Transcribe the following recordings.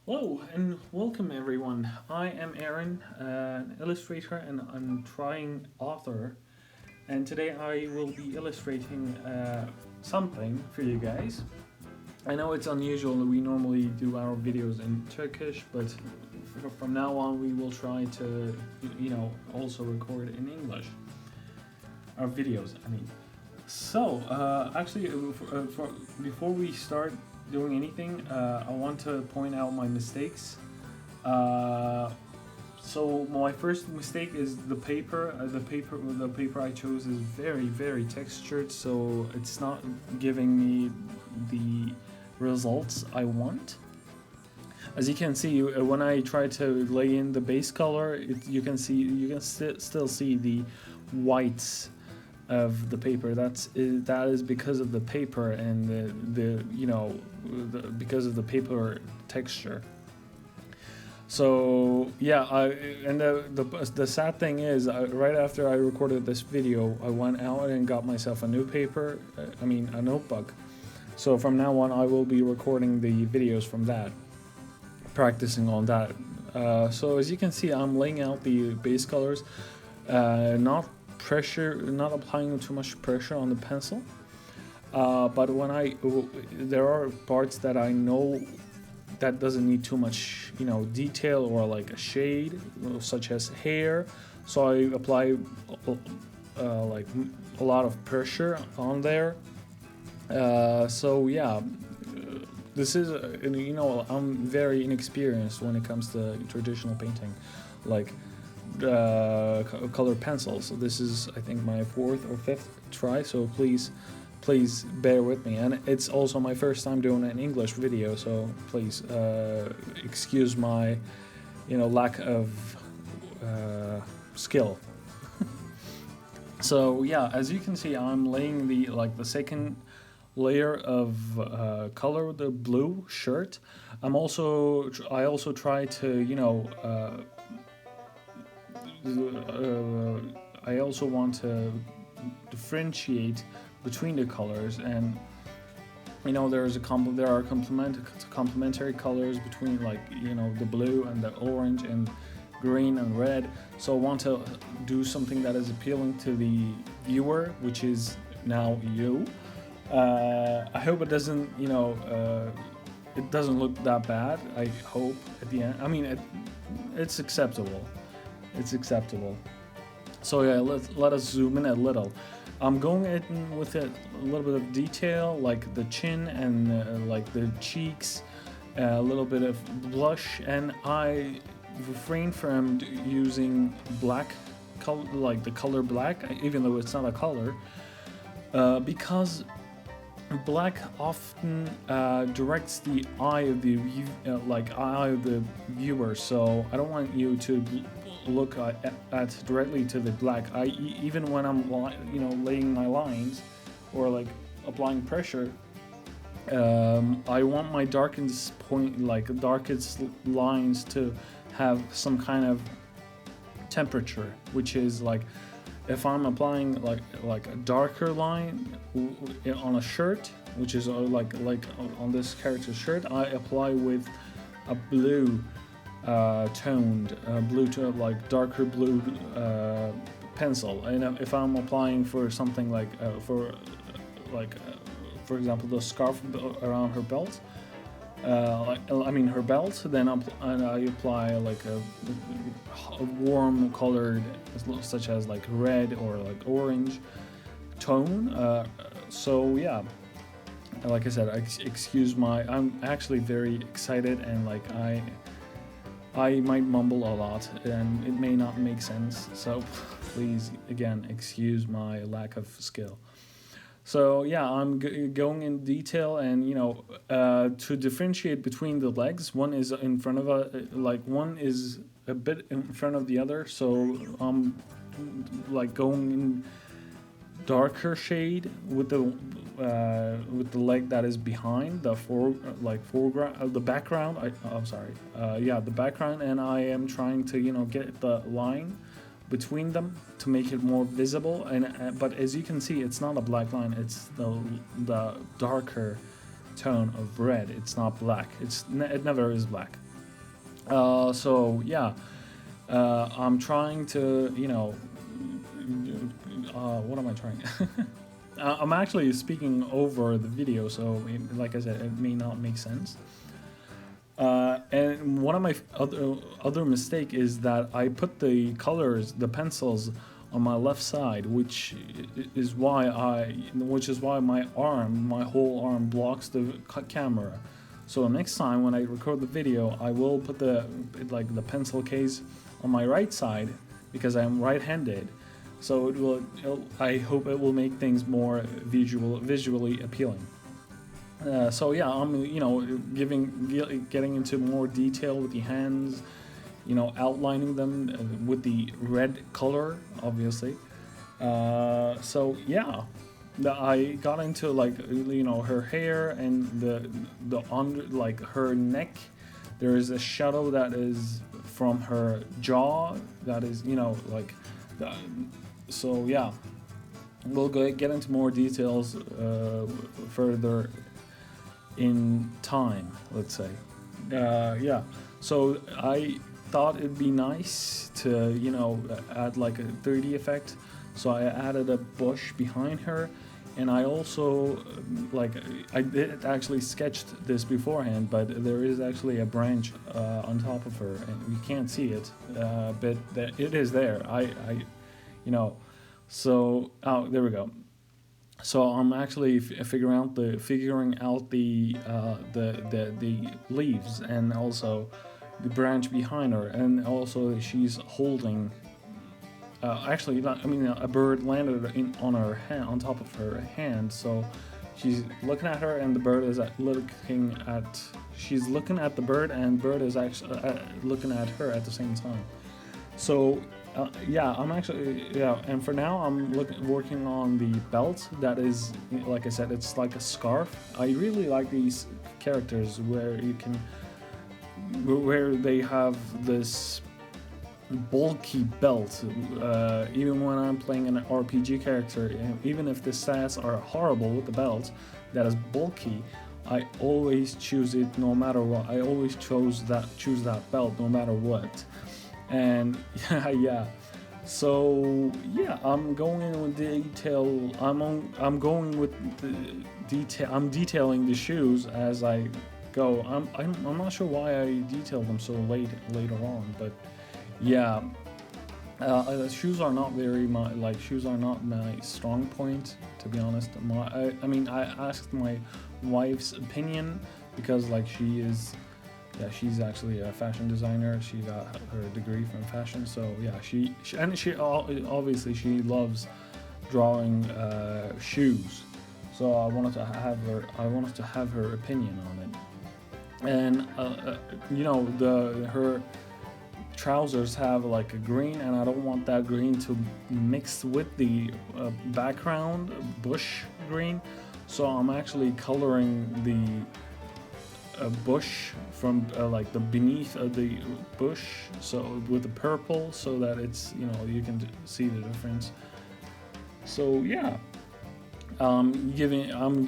Hello and welcome everyone. I am Aaron, an illustrator and trying author, and today I will be illustrating something for you guys. I know it's unusual, we normally do our videos in Turkish, but from now on we will try to, also record in English. Our videos, I mean. So, before we start doing anything, I want to point out my mistakes. So my first mistake is the paper. The paper I chose is very textured, so it's not giving me the results I want. As you can see, when I try to lay in the base color, you can still see the whites of the paper. That is because of the paper and because of the paper texture. So yeah, the sad thing is, right after I recorded this video, I went out and got myself a new paper. A notebook. So from now on, I will be recording the videos from that, practicing on that. So as you can see, I'm laying out the base colors, not applying too much pressure on the pencil. But there are parts that I know that doesn't need too much, detail or like a shade, such as hair. So I apply like a lot of pressure on there. So yeah, this is I'm very inexperienced when it comes to traditional painting, like color pencils. So this is, I think, my 4th or 5th try, so please bear with me. And it's also my first time doing an English video, so please excuse my lack of skill. So yeah, as you can see, I'm laying the second layer of color with the blue shirt. I also try to I also want to differentiate between the colors, and there are complementary colors between, the blue and the orange and green and red. So I want to do something that is appealing to the viewer, which is now you. I hope it doesn't it doesn't look that bad. I hope at the end. It's acceptable. It's acceptable. So yeah, let us zoom in a little. I'm going in with a little bit of detail, like the chin and like the cheeks, a little bit of blush, and I refrain from using black color, like the color black, even though it's not a color, because black often directs the eye of the viewer. So I don't want you to look at directly to the black. Even when I'm laying my lines or like applying pressure, I want my darkest lines to have some kind of temperature, which is like, if I'm applying like a darker line on a shirt, which is like on this character's shirt, I apply with a blue toned like darker blue pencil. And if I'm applying for something like for example, the scarf around her belt, her belt, then I apply like a warm colored, such as like red or like orange tone. So yeah, like I said, I'm actually very excited, and like I might mumble a lot and it may not make sense, so please again excuse my lack of skill. So yeah, I'm going in detail, and to differentiate between the legs, one is in front of one is a bit in front of the other. So I'm like going in darker shade with the leg that is behind the foreground, the background. The background, and I am trying to get the line between them to make it more visible. And but as you can see, it's not a black line. It's the darker tone of red. It's not black. It never is black. So yeah, I'm trying to, what am I trying? I'm actually speaking over the video, so like I said, it may not make sense. And one of my other mistake is that I put the colors, the pencils, on my left side, which is why my whole arm blocks the camera. So next time when I record the video, I will put the pencil case on my right side because I'm right-handed. So I hope it will make things more visually appealing. So yeah, I'm getting into more detail with the hands, outlining them with the red color, obviously. So yeah, I got into her hair and the under her neck. There is a shadow that is from her jaw. That is so yeah, we'll get into more details further in time, let's say. Yeah, so I thought it'd be nice to add like a 3D effect, so I added a bush behind her, and I also I did actually sketched this beforehand, but there is actually a branch on top of her, and you can't see it, but it is there. So there we go. So I'm actually figuring out the leaves, and also the branch behind her, and also she's holding. A bird landed on her hand, on top of her hand. So she's looking at her, and the bird is looking at. She's looking at the bird, and bird is actually looking at her at the same time. So. And for now I'm working on the belt. That is, like I said, it's like a scarf. I really like these characters where they have this bulky belt. Even when I'm playing an RPG character, even if the stats are horrible with the belt that is bulky, I always choose it no matter what. I always choose that belt no matter what. And yeah. So yeah, I'm going in with detail. I'm going with the detail. I'm detailing the shoes as I go. I'm not sure why I detailed them so later on, but yeah. Shoes are not shoes are not my strong point, to be honest. I asked my wife's opinion because she's actually a fashion designer. She got her degree from fashion, so yeah, she obviously she loves drawing shoes. So I wanted to have her opinion on it. And her trousers have like a green, and I don't want that green to mix with the background bush green. So I'm actually coloring the bush from the beneath of the bush, so with the purple, so that it's you can see the difference. So yeah, I'm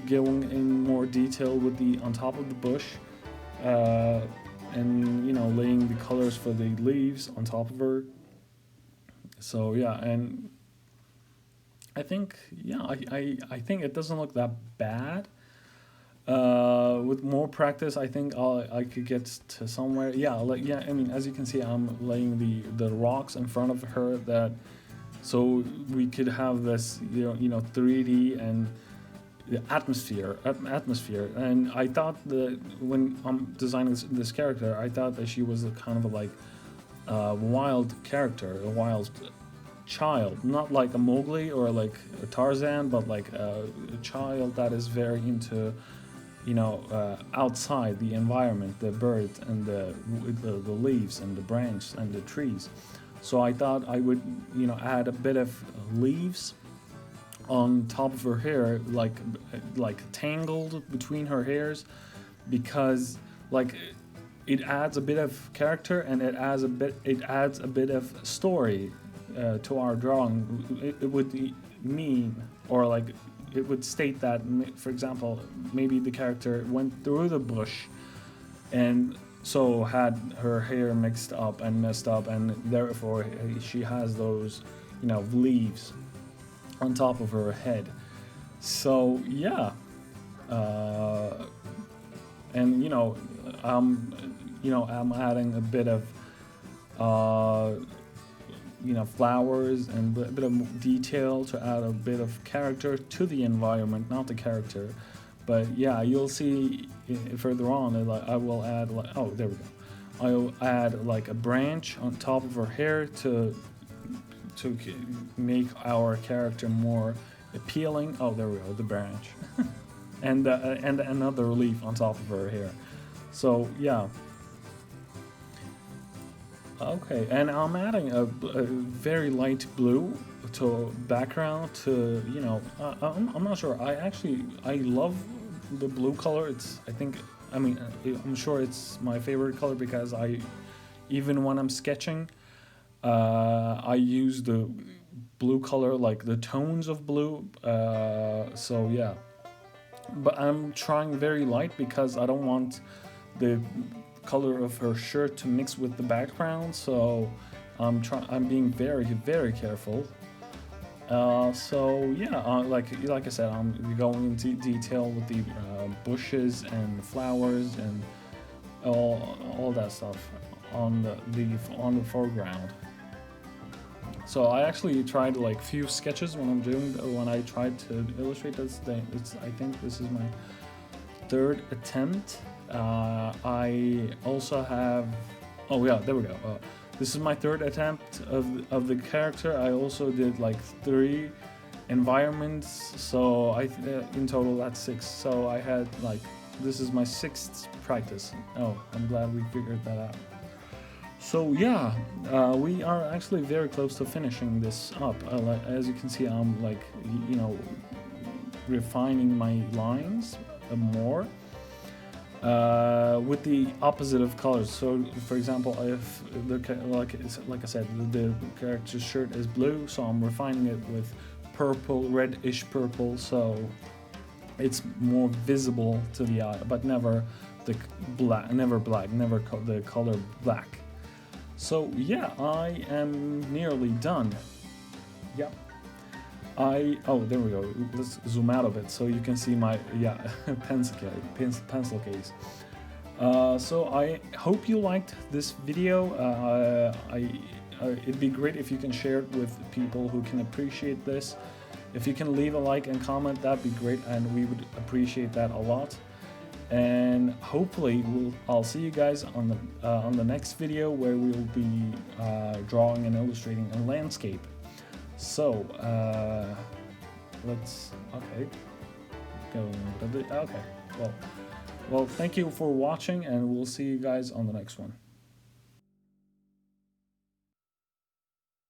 going in more detail with the on top of the bush, and laying the colors for the leaves on top of her. So yeah, and I think I think it doesn't look that bad. With more practice, I think I could get to somewhere. As you can see, I'm laying the rocks in front of her, so we could have this 3D and the atmosphere. And I thought that when I'm designing this character, I thought that she was a kind of a wild character, a wild child, not like a Mowgli or like a Tarzan, but like a child that is very into outside the environment, the birds and the leaves and the branch and the trees. So I thought I would add a bit of leaves on top of her hair, like tangled between her hairs, because it adds a bit of character, and it adds a bit of story to our drawing. It would mean, or it would state that, for example, maybe the character went through the bush, and so had her hair mixed up and messed up, and therefore she has those, leaves on top of her head. So yeah, uh, and I'm adding a bit of uh, flowers and a bit of detail to add a bit of character to the environment, not the character. But yeah, you'll see further on. Like I will add like, oh, there we go. I'll add like a branch on top of her hair to make our character more appealing. Oh, there we go, the branch, and another leaf on top of her hair. So yeah. Okay, and I'm adding a very light blue to background to, I'm not sure. I love the blue color. I'm sure it's my favorite color because even when I'm sketching, I use the blue color, like the tones of blue. So yeah, but I'm trying very light because I don't want the color of her shirt to mix with the background, so I'm being very, very careful. So yeah, like I said, I'm going into detail with the bushes and flowers and all that stuff on the foreground. So I actually tried like few sketches when I tried to illustrate this thing. I think this is my third attempt. I also have. Oh yeah, there we go. This is my third attempt of the character. I also did like 3 environments, so in total that's 6. So I had like, this is my 6th practice. Oh, I'm glad we figured that out. So yeah, we are actually very close to finishing this up. As you can see, I'm like, refining my lines more. With the opposite of colors. So, for example, if like I said, the character's shirt is blue, so I'm refining it with purple, reddish purple, so it's more visible to the eye, but never the never the color black. So yeah, I am nearly done. Yep. There we go. Let's zoom out a bit so you can see my pencil case. So I hope you liked this video. It'd be great if you can share it with people who can appreciate this. If you can leave a like and comment, that'd be great, and we would appreciate that a lot. And hopefully I'll see you guys on the next video, where we'll be drawing and illustrating a landscape. So let's go. Okay, well, thank you for watching, and we'll see you guys on the next one.